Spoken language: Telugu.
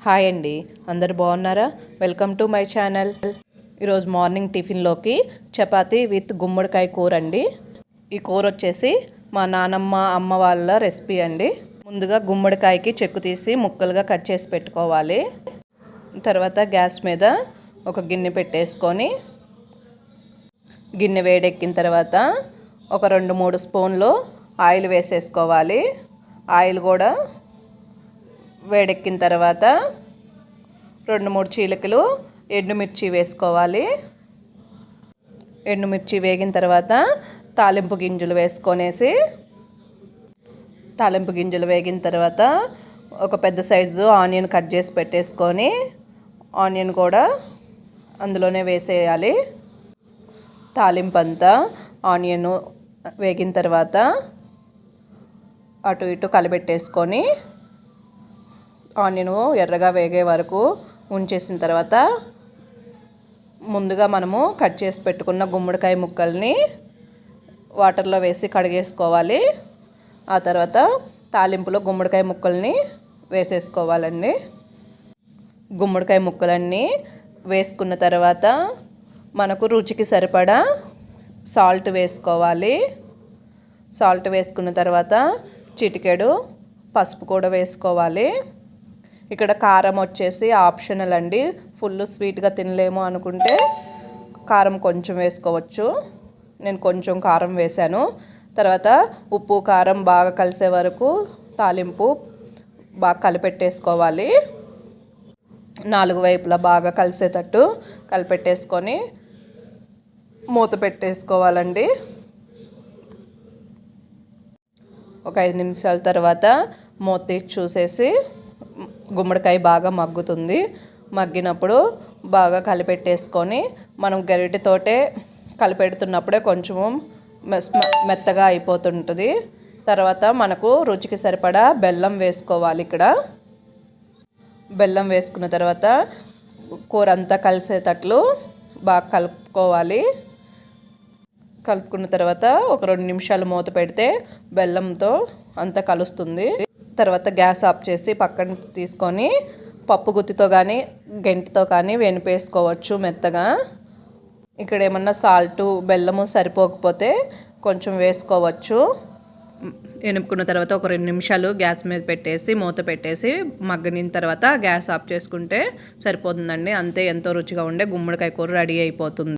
హాయ్ అండి, అందరు బాగున్నారా? Welcome to my channel. ఈరోజు మార్నింగ్ టిఫిన్లోకి చపాతీ విత్ గుమ్మడికాయ కూర అండి. ఈ కూర వచ్చేసి మా నానమ్మ అమ్మ వాళ్ళ రెసిపీ అండి. ముందుగా గుమ్మడికాయకి చెక్కు తీసి ముక్కలుగా కట్ చేసి పెట్టుకోవాలి. తర్వాత గ్యాస్ మీద ఒక గిన్నె పెట్టేసుకొని గిన్నె వేడెక్కిన తర్వాత ఒక 2-3 స్పూన్లు ఆయిల్ వేసేసుకోవాలి. ఆయిల్ కూడా వేడెక్కిన తర్వాత 2-3 చీలికలు ఎండుమిర్చి వేసుకోవాలి. ఎండుమిర్చి వేగిన తర్వాత తాలింపు గింజలు వేగిన తర్వాత ఒక పెద్ద సైజు ఆనియన్ కట్ చేసి పెట్టేసుకొని ఆనియన్ కూడా అందులోనే వేసేయాలి. తాలింపు అంతా ఆనియన్ వేగిన తర్వాత అటు ఇటు కలిపెట్టేసుకొని ఆనియన్ ఎర్రగా వేగే వరకు ఉంచేసిన తర్వాత ముందుగా మనము కట్ చేసి పెట్టుకున్న గుమ్మడికాయ ముక్కల్ని వాటర్లో వేసి కడిగేసుకోవాలి. ఆ తర్వాత తాలింపులో గుమ్మడికాయ ముక్కల్ని వేసేసుకోవాలండి. గుమ్మడికాయ ముక్కలన్నీ వేసుకున్న తర్వాత మనకు రుచికి సరిపడా సాల్ట్ వేసుకోవాలి. సాల్ట్ వేసుకున్న తర్వాత చిటికెడు పసుపు కూడా వేసుకోవాలి. ఇక్కడ కారం వచ్చేసి ఆప్షనల్ అండి. ఫుల్ స్వీట్గా తినలేము అనుకుంటే కారం కొంచెం వేసుకోవచ్చు. నేను కొంచెం కారం వేశాను. తర్వాత ఉప్పు కారం బాగా కలిసే వరకు తాలింపు బాగా కలిపెట్టేసుకోవాలి. 4 వైపులా బాగా కలిసేటట్టు కలిపెట్టేసుకొని మూత పెట్టేసుకోవాలండి. ఒక 5 నిమిషాల తర్వాత మూత తీసి చూసేసి గుమ్మడికాయ బాగా మగ్గుతుంది. మగ్గినప్పుడు బాగా కలిపెట్టేసుకొని మనం గరిటెతోటే కలిపెడుతున్నప్పుడే కొంచెము మెత్తగా అయిపోతుంటుంది. తర్వాత మనకు రుచికి సరిపడా బెల్లం వేసుకోవాలి. ఇక్కడ బెల్లం వేసుకున్న తర్వాత కూర అంతా కలిసేటట్లు బాగా కలుపుకోవాలి. కలుపుకున్న తర్వాత ఒక 2 నిమిషాలు మూత పెడితే బెల్లంతో అంతా కలుస్తుంది. తర్వాత గ్యాస్ ఆఫ్ చేసి పక్కన తీసుకొని పప్పు గుత్తితో కానీ గెంటితో కానీ వెనిపేసుకోవచ్చు మెత్తగా. ఇక్కడ ఏమన్నా సాల్టు బెల్లము సరిపోకపోతే కొంచెం వేసుకోవచ్చు. ఎనుపుకున్న తర్వాత ఒక 2 నిమిషాలు గ్యాస్ మీద పెట్టేసి మూత పెట్టేసి మగ్గనిన తర్వాత గ్యాస్ ఆఫ్ చేసుకుంటే సరిపోతుందండి. అంతే, ఎంతో రుచిగా ఉండే గుమ్మడికాయ కూర రెడీ అయిపోతుంది.